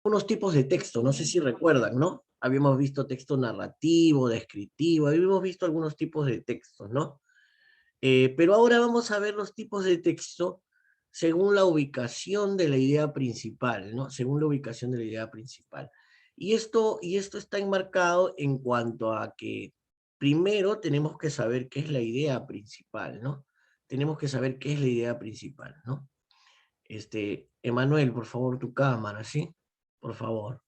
unos tipos de texto, no sé si recuerdan, ¿no? Habíamos visto texto narrativo, descriptivo, habíamos visto algunos tipos de textos, ¿no? Pero ahora vamos a ver los tipos de texto según la ubicación de la idea principal, ¿no? Según la ubicación de la idea principal. Y esto está enmarcado en cuanto a que primero tenemos que saber qué es la idea principal, ¿no? Tenemos que saber qué es la idea principal, ¿no? Emanuel, por favor, tu cámara, ¿sí? Por favor.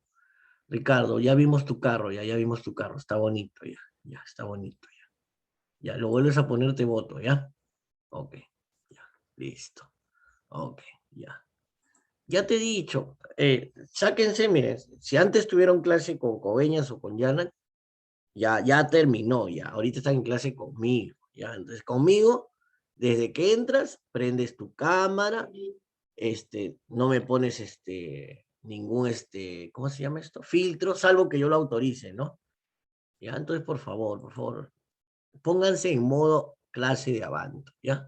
Ricardo, ya vimos tu carro, ya vimos tu carro, está bonito, ya, está bonito, ya. Ya, lo vuelves a ponerte voto, ¿ya? Ok, ya, listo. Ok, ya. Ya te he dicho, sáquense, miren, si antes tuvieron clase con Coveñas o con Yana, ya terminó, ya. Ahorita están en clase conmigo, ya. Entonces, conmigo, desde que entras, prendes tu cámara, no me pones ningún, ¿cómo se llama esto? Filtro, salvo que yo lo autorice, ¿no? Ya, entonces, por favor, pónganse en modo clase de Avanto, ¿ya?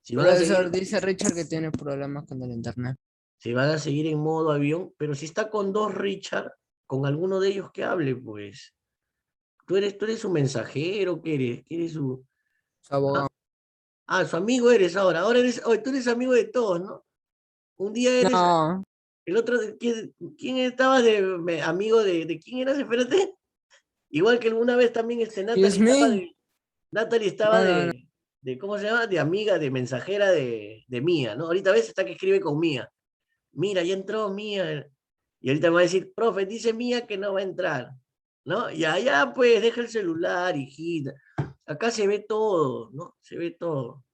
Si van a seguir, Profesor, dice Richard que tiene problemas con el internet. si van a seguir en modo avión, pero si está con dos Richard, con alguno de ellos que hable, pues. Tú eres su mensajero, ¿qué eres? ¿Qué eres su? Su ¿Ah? abogado. Ah, su amigo eres ahora. Ahora eres, tú eres amigo de todos, ¿no? Un día eres, No, el otro, ¿quién estabas amigo de quién eras? Espérate. Igual que alguna vez también it's me. Natalie estaba No, no, no. ¿cómo se llama? De amiga, de mensajera de Mía, ¿no? Ahorita ves, está que escribe con Mía. Mira, ya entró Mía. Y ahorita me va a decir, profe, dice Mía que no va a entrar, ¿no? Ya, pues, deja el celular, hijita. Acá se ve todo, ¿no? Se ve todo.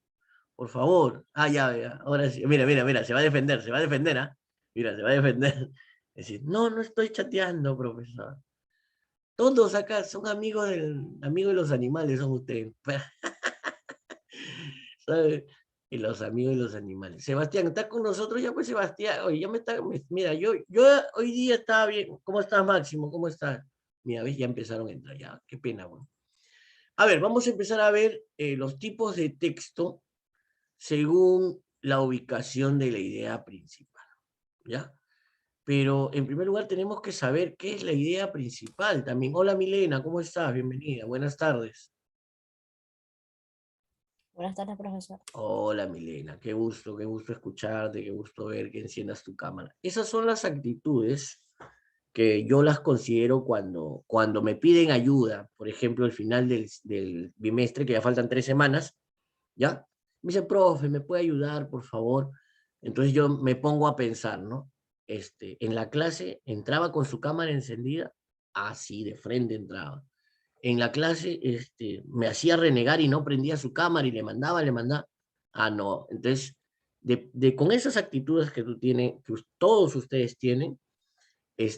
Por favor. Ya, ahora sí. Mira, se va a defender, ¿ah? Mira, se va a defender. Es decir, no, no estoy chateando, profesor. Todos acá son amigos de los animales, son ustedes. ¿Sabe? Y los amigos de los animales. Sebastián, ¿está con nosotros ya? Pues Sebastián, oye, ya mira, yo hoy día estaba bien. ¿Cómo estás, Máximo? ¿Cómo estás? Mira, ves, ya empezaron a entrar, ya, qué pena, bueno. A ver, vamos a empezar a ver los tipos de texto según la ubicación de la idea principal, ¿ya? Pero en primer lugar tenemos que saber qué es la idea principal también. Hola Milena, ¿cómo estás? Bienvenida, buenas tardes. Buenas tardes, profesor. Hola Milena, qué gusto escucharte, qué gusto ver que enciendas tu cámara. Esas son las actitudes que yo las considero cuando me piden ayuda, por ejemplo, al final del bimestre, que ya faltan 3 semanas, ¿ya? Me dice, profe, ¿me puede ayudar, por favor? Entonces yo me pongo a pensar, ¿no? En la clase entraba con su cámara encendida, así de frente entraba. En la clase me hacía renegar y no prendía su cámara y le mandaba. Ah, no. Entonces, con esas actitudes que tú tienes, que todos ustedes tienen,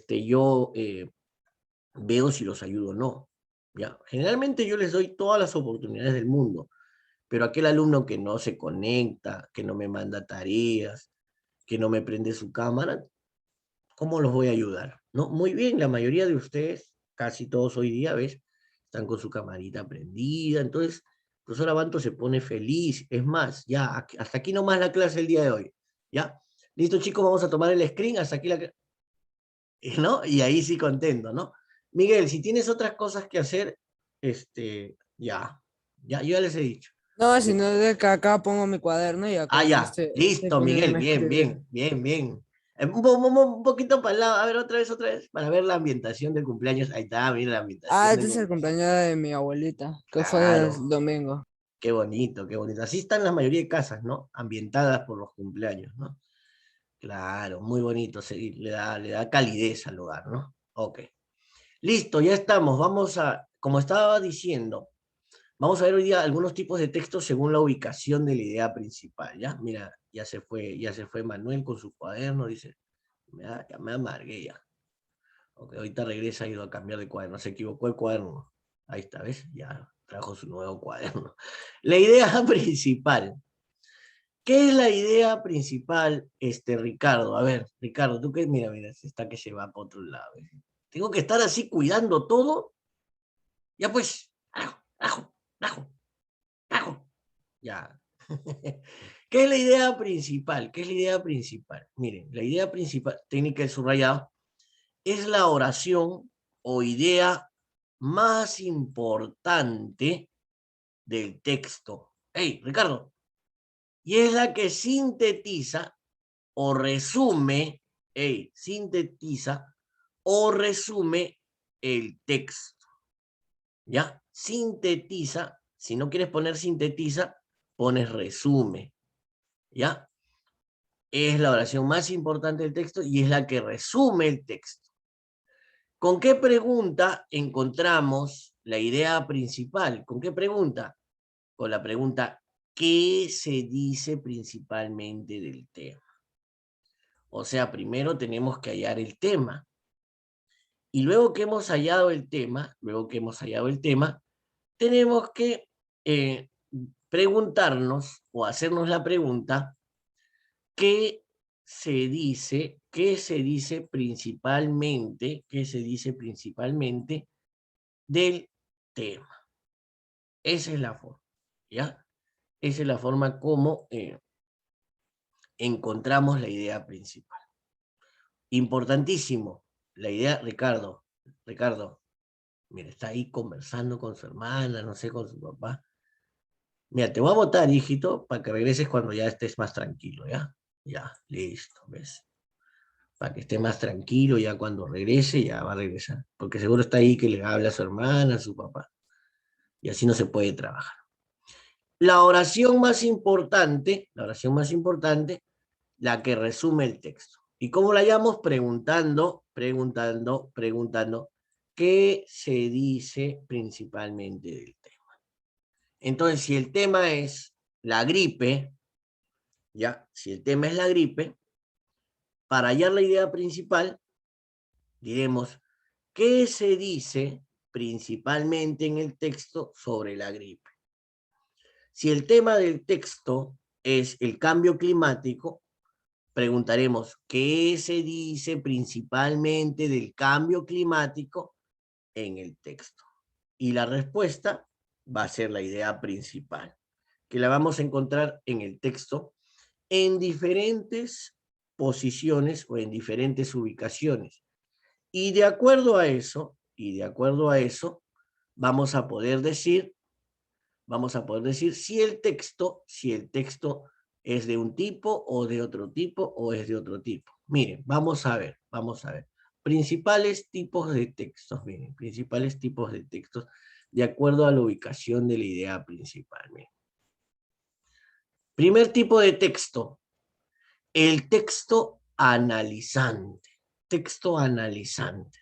yo veo si los ayudo o no. ¿Ya? Generalmente yo les doy todas las oportunidades del mundo, pero aquel alumno que no se conecta, que no me manda tareas, que no me prende su cámara, ¿cómo los voy a ayudar? ¿No? Muy bien, la mayoría de ustedes, casi todos hoy día, ¿ves? Están con su camarita prendida, entonces, el profesor Abanto se pone feliz. Es más, ya, hasta aquí nomás la clase el día de hoy, ¿ya? Listo, chicos, vamos a tomar el screen, hasta aquí ¿no? Y ahí sí contento, ¿no? Miguel, si tienes otras cosas que hacer, yo ya les he dicho. No, sino de que acá pongo mi cuaderno y acá Ya, estoy listo, Miguel, poniéndome a bien, escribir. bien, bien, bien. Un poquito para el lado, a ver, otra vez, para ver la ambientación del cumpleaños. Ahí está, mira la Ah, ambientación del este es el cumpleaños. cumpleaños de mi abuelita, que fue el Claro, domingo. qué bonito, qué bonito. Así están la mayoría de casas, ¿no? Ambientadas por los cumpleaños, ¿no? Claro, muy bonito, le da calidez al lugar, ¿no? Ok. Listo, ya estamos. Como estaba diciendo, vamos a ver hoy día algunos tipos de textos según la ubicación de la idea principal, ¿ya? Mira, ya se fue Manuel con su cuaderno, dice, ya me amargué ya. Ok, ahorita regresa, ha ido a cambiar de cuaderno, se equivocó el cuaderno. Ahí está, ¿ves? Ya trajo su nuevo cuaderno. La idea principal. ¿Qué es la idea principal, Ricardo? A ver, Ricardo, tú qué, mira, se está que se va para otro lado. Tengo que estar así cuidando todo. Ya pues, ajo, ajo, ajo. Ya. ¿Qué es la idea principal? ¿Qué es la idea principal? Miren, la idea principal, técnica del subrayado, es la oración o idea más importante del texto. Hey, Ricardo. Y es la que sintetiza o resume, sintetiza o resume el texto. ¿Ya? Sintetiza, si no quieres poner sintetiza, pones resume. ¿Ya? Es la oración más importante del texto y es la que resume el texto. ¿Con qué pregunta encontramos la idea principal? ¿Con qué pregunta? Con la pregunta, ¿qué se dice principalmente del tema? O sea, primero tenemos que hallar el tema. Y luego que hemos hallado el tema, tenemos que preguntarnos o hacernos la pregunta, ¿qué se dice principalmente del tema? Esa es la forma, ¿ya? Esa es la forma como encontramos la idea principal. Importantísimo, la idea, Ricardo, mira, está ahí conversando con su hermana, no sé, con su papá. Mira, te voy a botar, hijito, para que regreses cuando ya estés más tranquilo, ¿ya? Ya, listo, ¿ves? Para que esté más tranquilo, ya cuando regrese, ya va a regresar. Porque seguro está ahí que le habla a su hermana, a su papá. Y así no se puede trabajar. La oración más importante, la que resume el texto. ¿Y cómo la llamamos? Preguntando, ¿qué se dice principalmente del tema? Entonces, si el tema es la gripe, ¿ya? Si el tema es la gripe, para hallar la idea principal, diremos, ¿qué se dice principalmente en el texto sobre la gripe? Si el tema del texto es el cambio climático, preguntaremos, ¿qué se dice principalmente del cambio climático en el texto? Y la respuesta va a ser la idea principal, que la vamos a encontrar en el texto en diferentes posiciones o en diferentes ubicaciones. Y de acuerdo a eso, vamos a poder decir si el texto es de un tipo o de otro tipo o es de otro tipo. Miren, vamos a ver. Principales tipos de textos, miren, principales tipos de textos de acuerdo a la ubicación de la idea principal. Miren. Primer tipo de texto, el texto analizante. Texto analizante.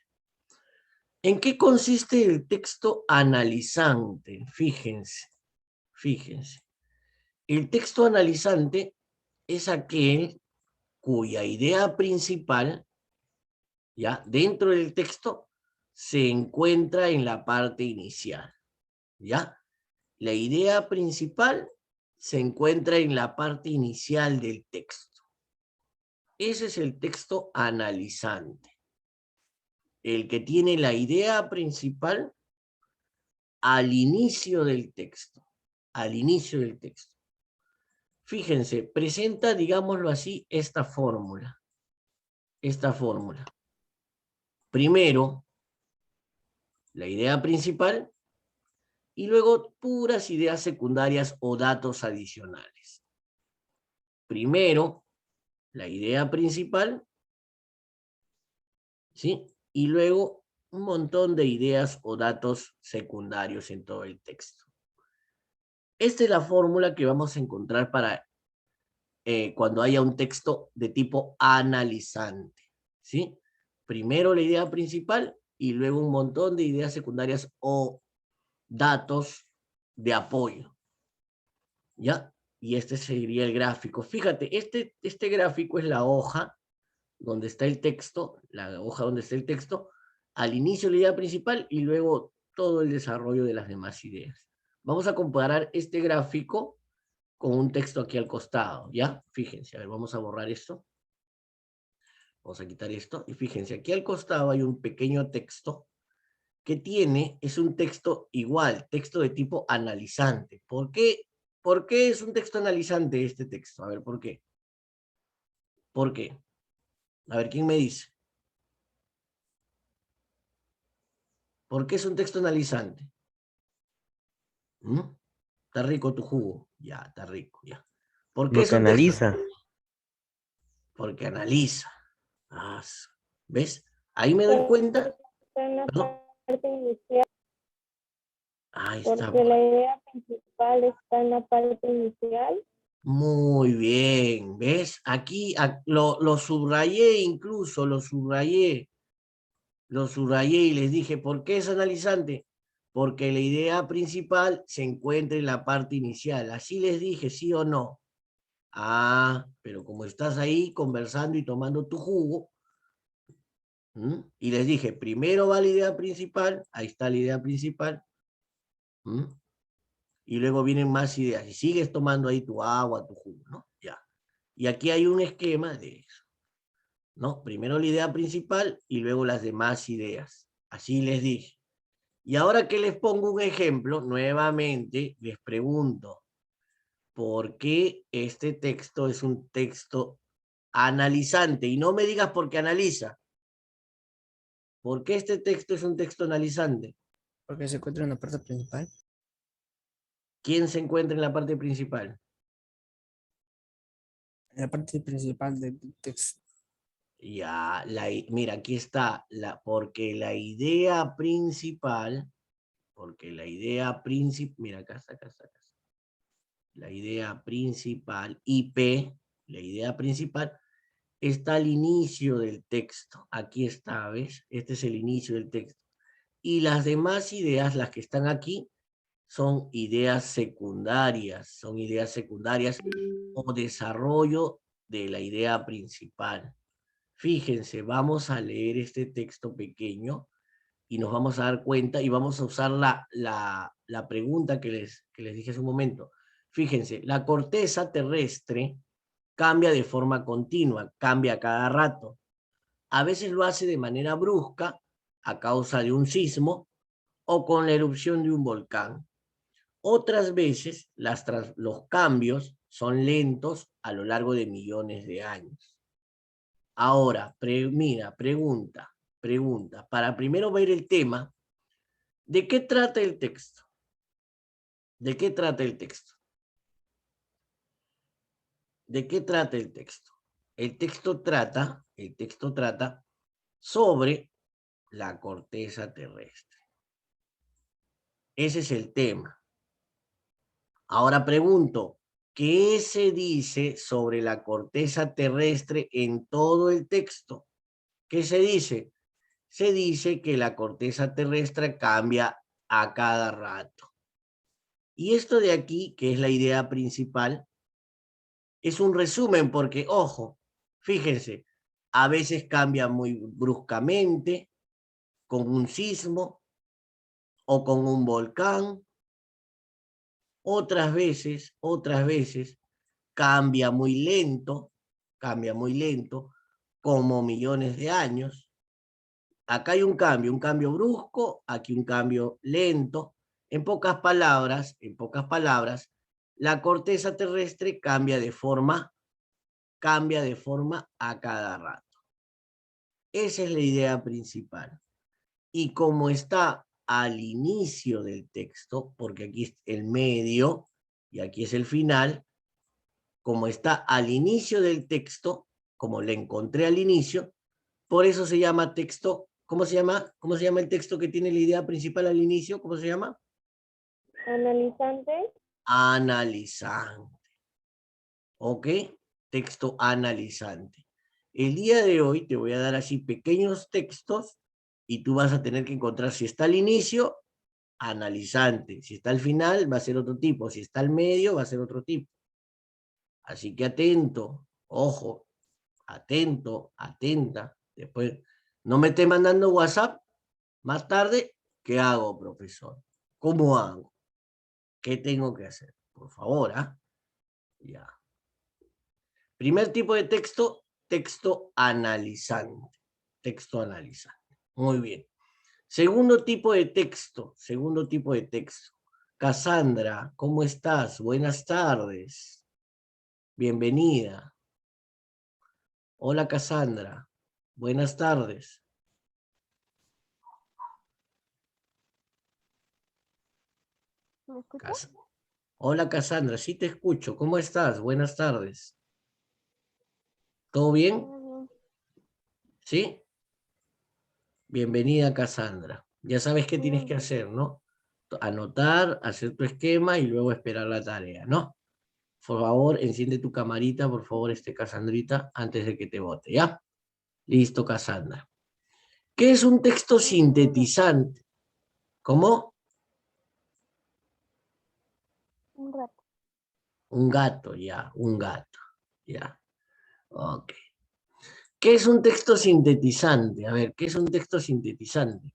¿En qué consiste el texto analizante? Fíjense. El texto analizante es aquel cuya idea principal, ya, dentro del texto, se encuentra en la parte inicial, ¿ya? La idea principal se encuentra en la parte inicial del texto. Ese es el texto analizante. El que tiene la idea principal al inicio del texto. Fíjense, presenta, digámoslo así, esta fórmula. Primero, la idea principal y luego puras ideas secundarias o datos adicionales. Primero, la idea principal, ¿sí? Y luego un montón de ideas o datos secundarios en todo el texto. Esta es la fórmula que vamos a encontrar para cuando haya un texto de tipo analizante, ¿sí? Primero la idea principal y luego un montón de ideas secundarias o datos de apoyo, ¿ya? Y este sería el gráfico. Fíjate, este gráfico es la hoja donde está el texto, al inicio la idea principal y luego todo el desarrollo de las demás ideas. Vamos a comparar este gráfico con un texto aquí al costado, ¿ya? Fíjense, a ver, vamos a borrar esto. Vamos a quitar esto. Y fíjense, aquí al costado hay un pequeño texto que es un texto igual, texto de tipo analizante. ¿Por qué es un texto analizante este texto? A ver, ¿por qué? ¿Por qué? A ver, ¿quién me dice? ¿Por qué es un texto analizante? ¿Mm? ¿Está rico tu jugo? Ya, está rico, ya. ¿Por qué es Porque un texto? analiza. Porque analiza. Ah, ¿ves? Ahí me doy Porque cuenta. está en la ¿Perdón? parte inicial, Ahí está. porque la idea principal está en la parte inicial. Muy bien, ¿ves? Aquí lo subrayé incluso, lo subrayé y les dije, ¿por qué es analizante? Porque la idea principal se encuentra en la parte inicial. Así les dije, ¿sí o no? Ah, pero como estás ahí conversando y tomando tu jugo, ¿m? Y les dije, primero va la idea principal, ahí está la idea principal, ¿m? Y luego vienen más ideas, y sigues tomando ahí tu agua, tu jugo, ¿no? Ya. Y aquí hay un esquema de eso, ¿no? Primero la idea principal y luego las demás ideas. Así les dije. Y ahora que les pongo un ejemplo, nuevamente les pregunto, ¿por qué este texto es un texto analizante? Y no me digas por qué analiza. ¿Por qué este texto es un texto analizante? Porque se encuentra en la parte principal. ¿Quién se encuentra en la parte principal? En la parte principal del texto. Ya, mira, aquí está, porque la idea principal, mira, acá está, acá está, acá está. La idea principal, IP, la idea principal, está al inicio del texto. Aquí está, ¿ves? Este es el inicio del texto. Y las demás ideas, las que están aquí, son ideas secundarias o desarrollo de la idea principal. Fíjense, vamos a leer este texto pequeño y nos vamos a dar cuenta y vamos a usar la pregunta que les dije hace un momento. Fíjense, la corteza terrestre cambia de forma continua, cambia cada rato. A veces lo hace de manera brusca a causa de un sismo o con la erupción de un volcán. Otras veces los cambios son lentos a lo largo de millones de años. Ahora, mira, pregunta, para primero ver el tema, ¿de qué trata el texto? ¿De qué trata el texto? ¿De qué trata el texto? El texto trata sobre la corteza terrestre. Ese es el tema. Ahora pregunto, ¿qué se dice sobre la corteza terrestre en todo el texto? ¿Qué se dice? Se dice que la corteza terrestre cambia a cada rato. Y esto de aquí, que es la idea principal, es un resumen porque, ojo, fíjense, a veces cambia muy bruscamente, con un sismo o con un volcán. Otras veces cambia muy lento, como millones de años. Acá hay un cambio brusco, aquí un cambio lento. En pocas palabras, la corteza terrestre cambia de forma a cada rato. Esa es la idea principal. Y como está al inicio del texto, porque aquí es el medio y aquí es el final, como está al inicio del texto, como le encontré al inicio, por eso se llama texto. ¿Cómo se llama? ¿Cómo se llama el texto que tiene la idea principal al inicio? ¿Cómo se llama? Analizante. Analizante. ¿Ok? Texto analizante. El día de hoy te voy a dar así pequeños textos y tú vas a tener que encontrar si está al inicio, analizante. Si está al final, va a ser otro tipo. Si está al medio, va a ser otro tipo. Así que atento, ojo, atento, atenta. Después, no me esté mandando WhatsApp más tarde. ¿Qué hago, profesor? ¿Cómo hago? ¿Qué tengo que hacer? Por favor, ¿ah? Ya. Primer tipo de texto, texto analizante. Texto analizante. Muy bien. Segundo tipo de texto. Cassandra, ¿cómo estás? Buenas tardes. Bienvenida. Hola, Cassandra. Buenas tardes. ¿Me escuchas? Cas- Hola Cassandra, sí te escucho. ¿Cómo estás? Buenas tardes. ¿Todo bien? Muy bien. ¿Sí? Bienvenida Cassandra. Ya sabes qué tienes que Bien. hacer, ¿no? Anotar, hacer tu esquema y luego esperar la tarea, ¿no? Por favor, enciende tu camarita, por favor, Cassandrita, antes de que te vote, ¿ya? Listo, Cassandra. ¿Qué es un texto sintetizante? ¿Cómo? Un rato. Un gato, ya, un gato, ya. Ok. ¿Qué es un texto sintetizante? A ver, ¿qué es un texto sintetizante?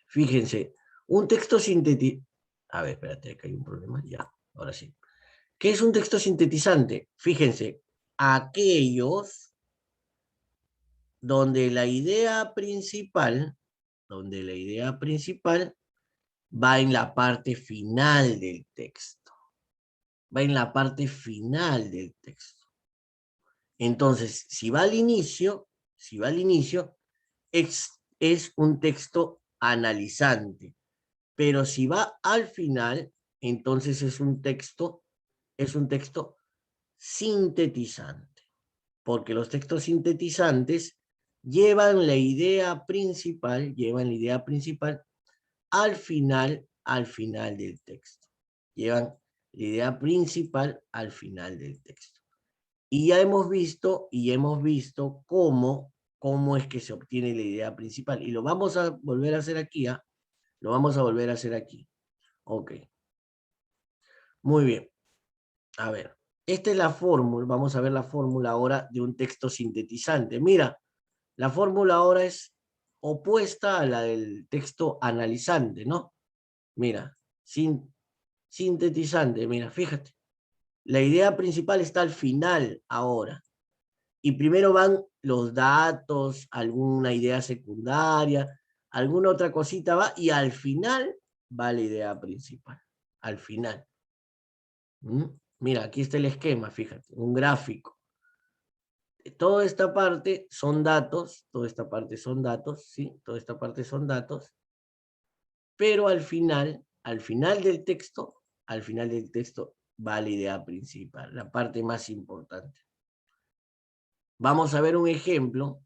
Fíjense, un texto sintetizante... A ver, espérate, que hay un problema, ya, ahora sí. ¿Qué es un texto sintetizante? Fíjense, aquellos donde la idea principal, va en la parte final del texto. Va en la parte final del texto. Entonces, si va al inicio, es un texto analizante. Pero si va al final, entonces es un texto sintetizante. Porque los textos sintetizantes llevan la idea principal al final del texto. Llevan la idea principal al final del texto. Y ya hemos visto cómo es que se obtiene la idea principal. Y lo vamos a volver a hacer aquí, ¿ah? Lo vamos a volver a hacer aquí. Ok. Muy bien. A ver. Esta es la fórmula. Vamos a ver la fórmula ahora de un texto sintetizante. Mira, la fórmula ahora es opuesta a la del texto analizante, ¿no? Mira, sintetizante, mira, fíjate. La idea principal está al final ahora. Y primero van los datos, alguna idea secundaria, alguna otra cosita va, y al final va la idea principal. Al final. ¿Mm? Mira, aquí está el esquema, fíjate, un gráfico. Toda esta parte son datos, toda esta parte son datos, ¿sí? Toda esta parte son datos, pero al final al final del texto va la idea principal, la parte más importante. Vamos a ver un ejemplo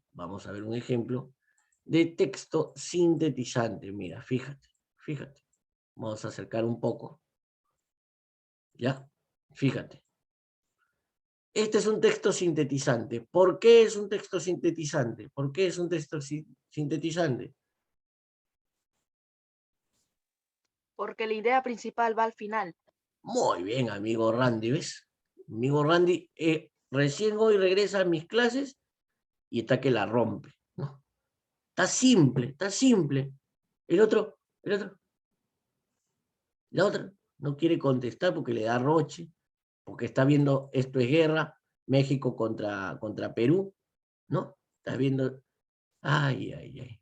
de texto sintetizante. Mira, fíjate. Vamos a acercar un poco. ¿Ya? Fíjate. Este es un texto sintetizante. ¿Por qué es un texto sintetizante? ¿Por qué es un texto sintetizante? Porque la idea principal va al final. Muy bien, amigo Randy, ¿ves? Amigo Randy, recién hoy regresa a mis clases y está que la rompe, ¿no? Está simple, está simple. El otro, la otra no quiere contestar porque le da roche, porque está viendo Esto es Guerra, México contra Perú, ¿no? Está viendo, ay, ay, ay.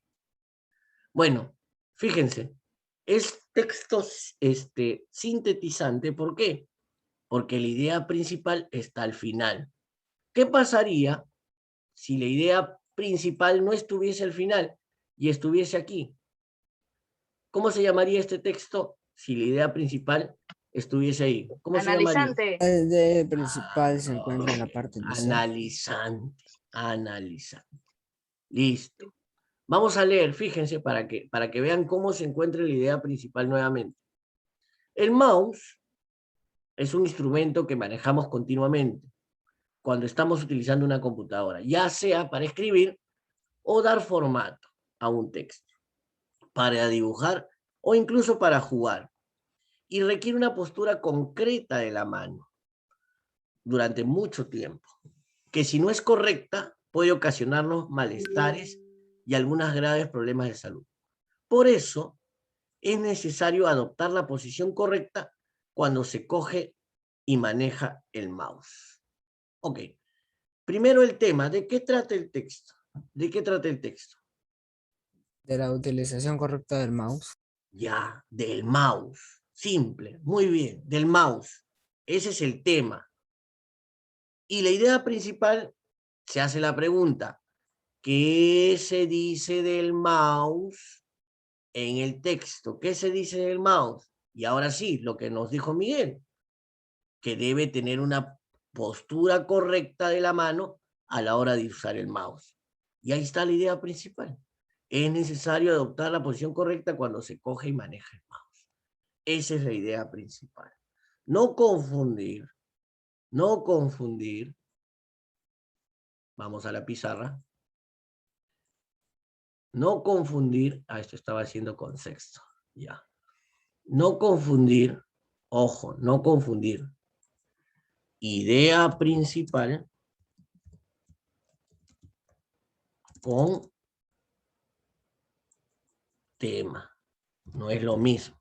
Bueno, fíjense, es texto sintetizante, ¿por qué? Porque la idea principal está al final. ¿Qué pasaría si la idea principal no estuviese al final y estuviese aquí? ¿Cómo se llamaría este texto si la idea principal estuviese ahí? ¿Cómo se llamaría? Analizante. El de principal se encuentra en la Ok, parte inicial. analizante. Listo. Vamos a leer, fíjense, para que vean cómo se encuentra la idea principal nuevamente. El mouse es un instrumento que manejamos continuamente cuando estamos utilizando una computadora, ya sea para escribir o dar formato a un texto, para dibujar o incluso para jugar. Y requiere una postura concreta de la mano durante mucho tiempo, que si no es correcta puede ocasionarnos malestares y algunos graves problemas de salud. Por eso es necesario adoptar la posición correcta cuando se coge y maneja el mouse. Ok, primero el tema, ¿de qué trata el texto? ¿De qué trata el texto? De la utilización correcta del mouse. Ya, del mouse. Simple, muy bien, del mouse. Ese es el tema. Y la idea principal, se hace la pregunta, ¿qué se dice del mouse en el texto? ¿Qué se dice del mouse? Y ahora sí, lo que nos dijo Miguel, que debe tener una postura correcta de la mano a la hora de usar el mouse. Y ahí está la idea principal. Es necesario adoptar la posición correcta cuando se coge y maneja el mouse. Esa es la idea principal. No confundir, no confundir. Vamos a la pizarra. No confundir, esto estaba haciendo con sexto, ya. No confundir, ojo, no confundir idea principal con tema. No es lo mismo.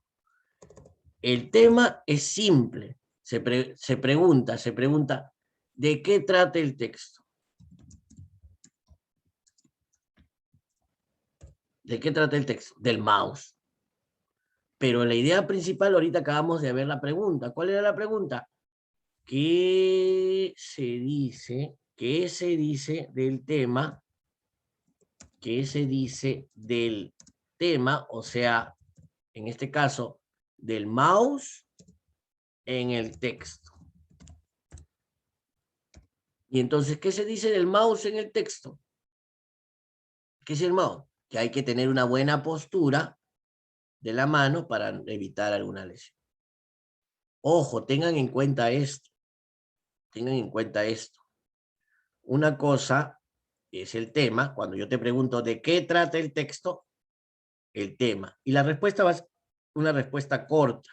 El tema es simple. Se pregunta, ¿de qué trata el texto? ¿De qué trata el texto? Del mouse. Pero la idea principal, ahorita acabamos de ver la pregunta. ¿Cuál era la pregunta? ¿Qué se dice del tema? ¿Qué se dice del tema? O sea, en este caso, del mouse en el texto. Y entonces, ¿qué se dice del mouse en el texto? ¿Qué es el mouse? Que hay que tener una buena postura de la mano para evitar alguna lesión. Ojo, tengan en cuenta esto. Tengan en cuenta esto. Una cosa es el tema. Cuando yo te pregunto ¿de qué trata el texto? El tema. Y la respuesta va a ser una respuesta corta.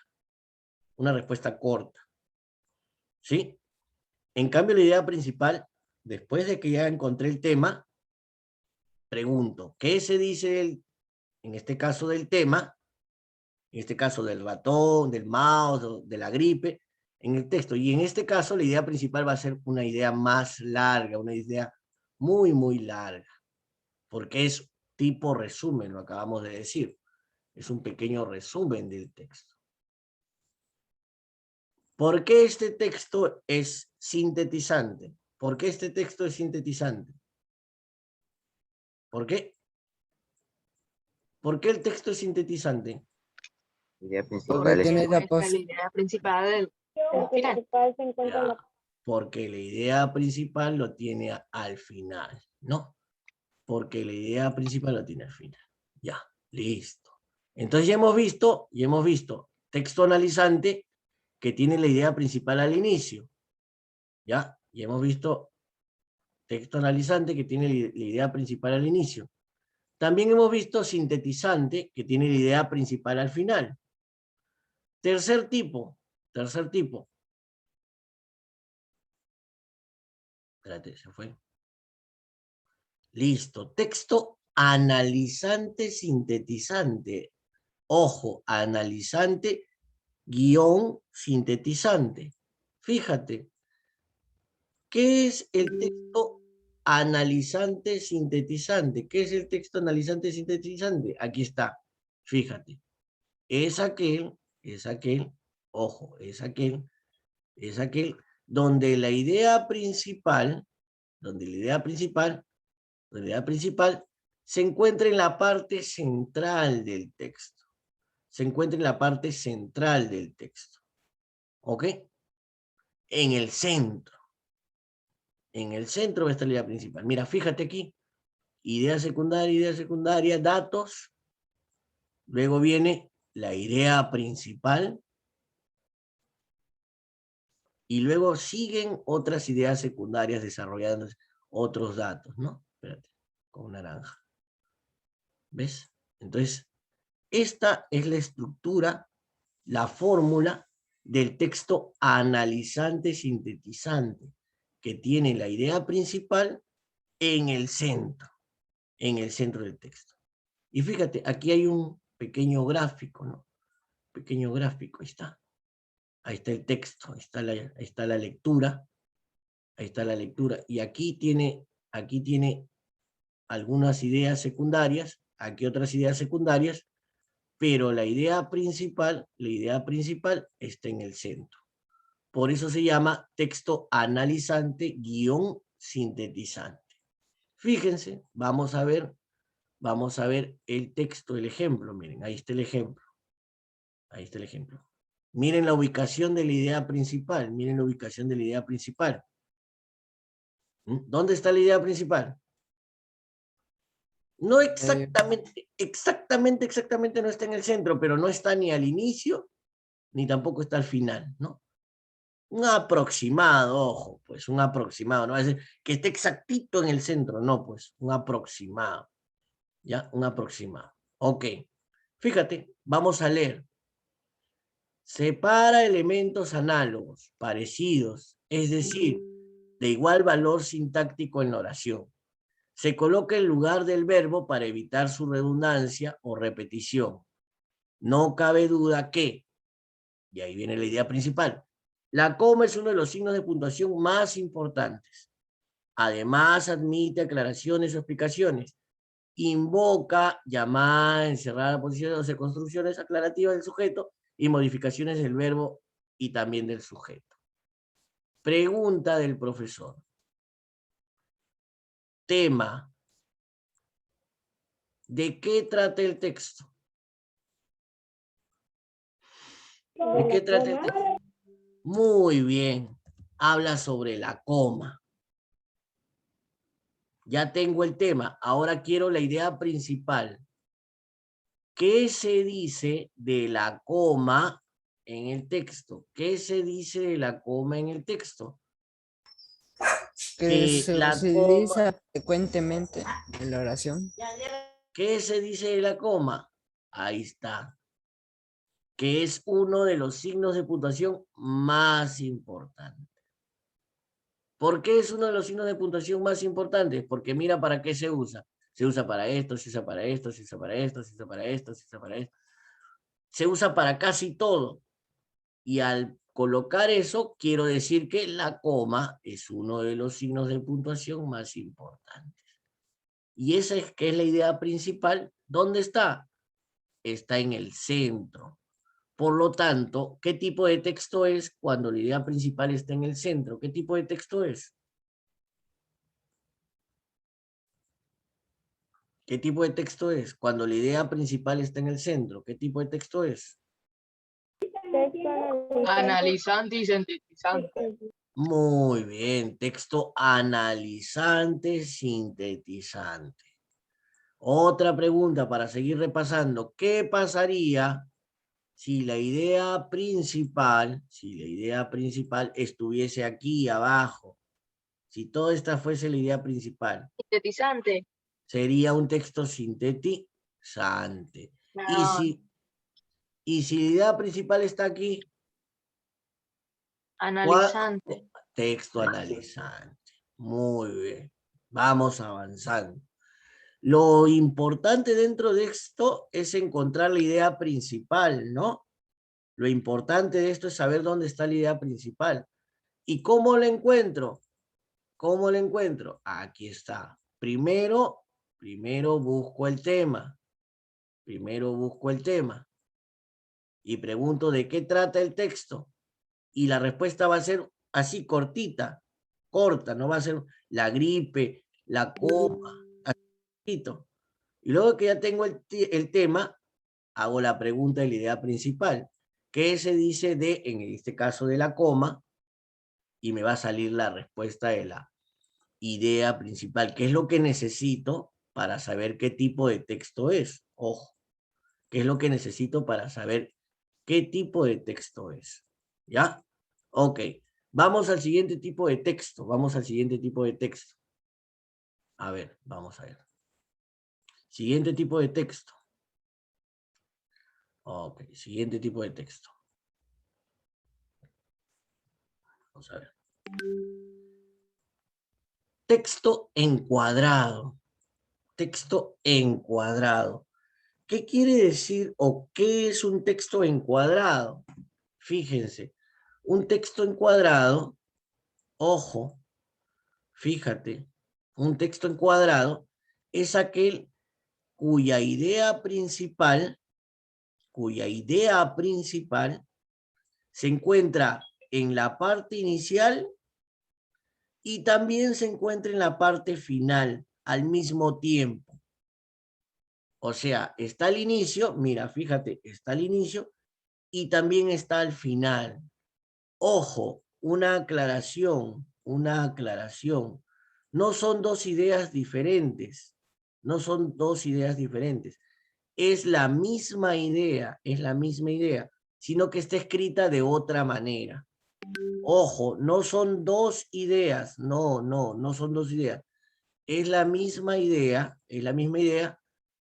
Una respuesta corta. ¿Sí? En cambio, la idea principal, después de que ya encontré el tema, pregunto, ¿qué se dice en este caso del tema? En este caso del ratón, del mouse, de la gripe, en el texto. Y en este caso la idea principal va a ser una idea más larga, una idea muy, muy larga, porque es tipo resumen, lo acabamos de decir. Es un pequeño resumen del texto. ¿Por qué este texto es sintetizante? ¿Por qué este texto es sintetizante? ¿Por qué? ¿Por qué el texto es sintetizante? Idea Porque principal es tiene la Muestra la idea principal del final. principal se encuentra en la Ya, porque la idea principal lo tiene al final, ¿no? Porque la idea principal lo tiene al final. Ya, listo. Entonces ya hemos visto texto analizante que tiene la idea principal al inicio. ¿Ya? Y hemos visto texto analizante que tiene la idea principal al inicio. También hemos visto sintetizante que tiene la idea principal al final. Tercer tipo. Espérate, se fue. Listo. Texto analizante sintetizante. Ojo, analizante guión sintetizante. Fíjate, ¿qué es el texto analizante sintetizante? ¿Qué es el texto analizante sintetizante? Aquí está, fíjate. Es aquel, ojo, es aquel donde la idea principal, se encuentra en la parte central del texto. Se encuentra en la parte central del texto. ¿Ok? En el centro. En el centro va a estar la idea principal. Mira, fíjate aquí. Idea secundaria, datos. Luego viene la idea principal. Y luego siguen otras ideas secundarias desarrollando otros datos, ¿no? Espérate, con naranja. ¿Ves? Entonces, esta es la estructura, la fórmula del texto analizante sintetizante, que tiene la idea principal en el centro del texto. Y fíjate, aquí hay un pequeño gráfico, ¿no? Pequeño gráfico, ahí está. Ahí está el texto, ahí está la lectura, y aquí tiene algunas ideas secundarias, aquí otras ideas secundarias, pero la idea principal está en el centro. Por eso se llama texto analizante guión sintetizante. Fíjense, vamos a ver el texto, el ejemplo, miren, ahí está el ejemplo. Miren la ubicación de la idea principal. Miren la ubicación de la idea principal. ¿Dónde está la idea principal? No exactamente no está en el centro, pero no está ni al inicio, ni tampoco está al final, ¿no? Un aproximado, ojo, pues un aproximado, no va a decir que esté exactito en el centro, no, pues un aproximado, ¿ya? Un aproximado. Ok, fíjate, vamos a leer. Separa elementos análogos, parecidos, es decir, de igual valor sintáctico en la oración. Se coloca en lugar del verbo para evitar su redundancia o repetición. No cabe duda que, y ahí viene la idea principal, la coma es uno de los signos de puntuación más importantes. Además, admite aclaraciones o explicaciones. Invoca, llamada, encerrada, posiciones, o sea, construcciones aclarativas del sujeto y modificaciones del verbo y también del sujeto. Pregunta del profesor. Tema. ¿De qué trata el texto? ¿De qué trata el texto? Muy bien. Habla sobre la coma. Ya tengo el tema. Ahora quiero la idea principal. ¿Qué se dice de la coma en el texto? ¿Qué se dice de la coma en el texto? Que se la utiliza frecuentemente en la oración. ¿Qué se dice de la coma? Ahí está. Que es uno de los signos de puntuación más importantes. ¿Por qué es uno de los signos de puntuación más importantes? Porque mira para qué se usa. Se usa para esto, se usa para esto, se usa para esto, se usa para esto, se usa para esto. Se usa para casi todo. Y al colocar eso, quiero decir que la coma es uno de los signos de puntuación más importantes. Y esa es que es la idea principal. ¿Dónde está? Está en el centro. Por lo tanto, ¿qué tipo de texto es cuando la idea principal está en el centro? ¿Qué tipo de texto es? ¿Qué tipo de texto es cuando la idea principal está en el centro? ¿Qué tipo de texto es? Analizante y sintetizante. Muy bien, texto analizante, sintetizante. Otra pregunta para seguir repasando. ¿Qué pasaría si la idea principal estuviese aquí abajo? Si toda esta fuese la idea principal. Sintetizante. Sería un texto sintetizante. No. Y si la idea principal está aquí, Analizante. texto analizante. Muy bien. Vamos avanzando. Lo importante dentro de esto es encontrar la idea principal, ¿no? Lo importante de esto es saber dónde está la idea principal. ¿Y cómo la encuentro? ¿Cómo la encuentro? Aquí está. Primero busco el tema. Primero busco el tema. Y pregunto de qué trata el texto. Y la respuesta va a ser así, cortita, corta, no va a ser la gripe, la coma, así. Y luego que ya tengo el tema, hago la pregunta de la idea principal. ¿Qué se dice de, en este caso, de la coma? Y me va a salir la respuesta de la idea principal. ¿Qué es lo que necesito para saber qué tipo de texto es? Ojo, ¿qué es lo que necesito para saber qué tipo de texto es? ¿Ya? Ok. Vamos al siguiente tipo de texto. Vamos al siguiente tipo de texto. A ver, vamos a ver. Siguiente tipo de texto. Ok, siguiente tipo de texto. Vamos a ver. Texto encuadrado. Texto encuadrado. ¿Qué quiere decir o qué es un texto encuadrado? Fíjense, un texto encuadrado, ojo, fíjate, un texto encuadrado es aquel cuya idea principal se encuentra en la parte inicial y también se encuentra en la parte final al mismo tiempo. O sea, está al inicio, mira, fíjate, está al inicio y también está al final. Ojo, una aclaración. No son dos ideas diferentes. No son dos ideas diferentes. Es la misma idea, sino que está escrita de otra manera. Ojo, no son dos ideas, no son dos ideas. Es la misma idea,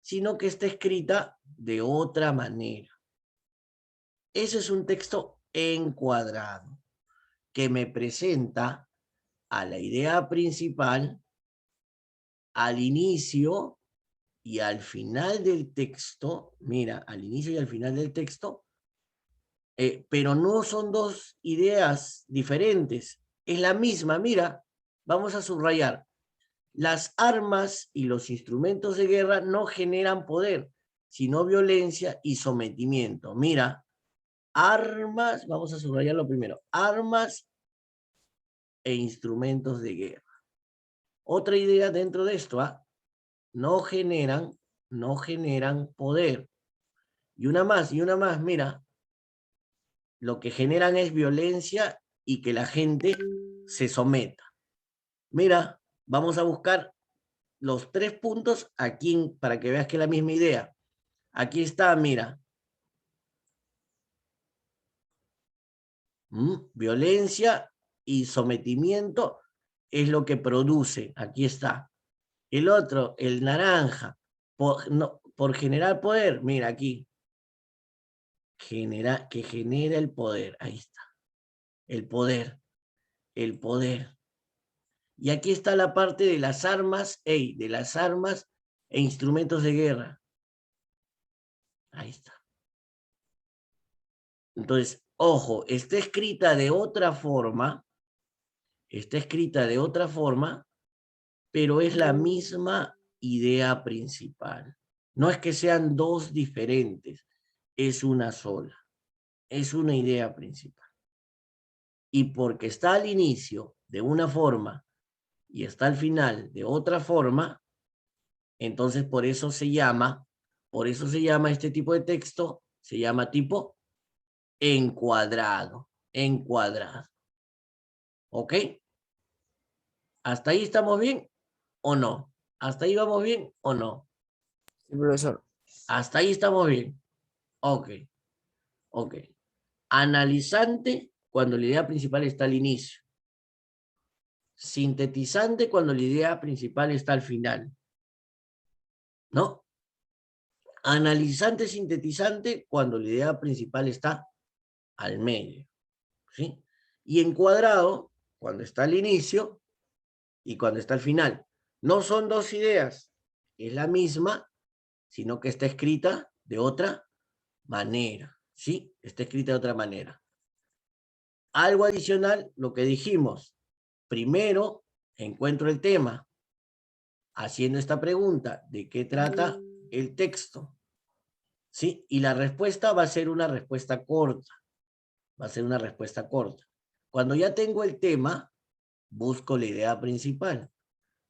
sino que está escrita de otra manera. Ese es un texto encuadrado que me presenta a la idea principal al inicio y al final del texto. Mira, al inicio y al final del texto, pero no son dos ideas diferentes, es la misma. Mira, vamos a subrayar. Las armas y los instrumentos de guerra no generan poder, sino violencia y sometimiento. Mira, armas, vamos a subrayarlo primero, armas e instrumentos de guerra. Otra idea dentro de esto, no generan poder. Y una más, mira, lo que generan es violencia y que la gente se someta. Mira, vamos a buscar los 3 puntos aquí para que veas que es la misma idea. Aquí está, mira. Violencia y sometimiento es lo que produce. Aquí está. El otro, el naranja, por generar poder, mira aquí. Que genera el poder. Ahí está. El poder. Y aquí está la parte de las armas, e instrumentos de guerra. Ahí está. Entonces, ojo, está escrita de otra forma, pero es la misma idea principal. No es que sean dos diferentes, es una sola. Es una idea principal. Y porque está al inicio de una forma y está al final de otra forma, entonces por eso se llama este tipo de texto, se llama tipo encuadrado. ¿Ok? ¿Hasta ahí estamos bien o no? ¿Hasta ahí vamos bien o no? Sí, profesor. Hasta ahí estamos bien. Ok. Analizante cuando la idea principal está al inicio. Sintetizante cuando la idea principal está al final. ¿No? Analizante, sintetizante cuando la idea principal está al medio. ¿Sí? Y encuadrado cuando está al inicio y cuando está al final. No son dos ideas, es la misma, sino que está escrita de otra manera. ¿Sí? Está escrita de otra manera. Algo adicional, lo que dijimos. Primero, encuentro el tema, haciendo esta pregunta, ¿de qué trata el texto? ¿Sí? Y la respuesta va a ser una respuesta corta. Cuando ya tengo el tema, busco la idea principal,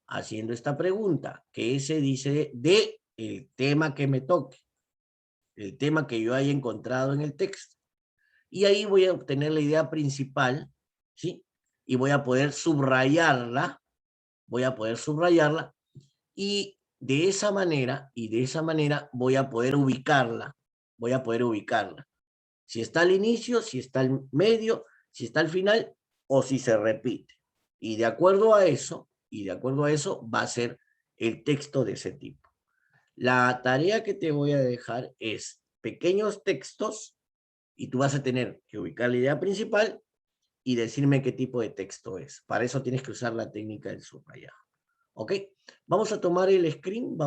haciendo esta pregunta, ¿qué se dice de el tema que me toque? El tema que yo haya encontrado en el texto. Y ahí voy a obtener la idea principal, ¿sí? Y voy a poder subrayarla, y de esa manera voy a poder ubicarla, Si está al inicio, si está al medio, si está al final, o si se repite. Y de acuerdo a eso va a ser el texto de ese tipo. La tarea que te voy a dejar es pequeños textos, y tú vas a tener que ubicar la idea principal y decirme qué tipo de texto es. Para eso tienes que usar la técnica del subrayado. ¿Ok? Vamos a tomar el screen.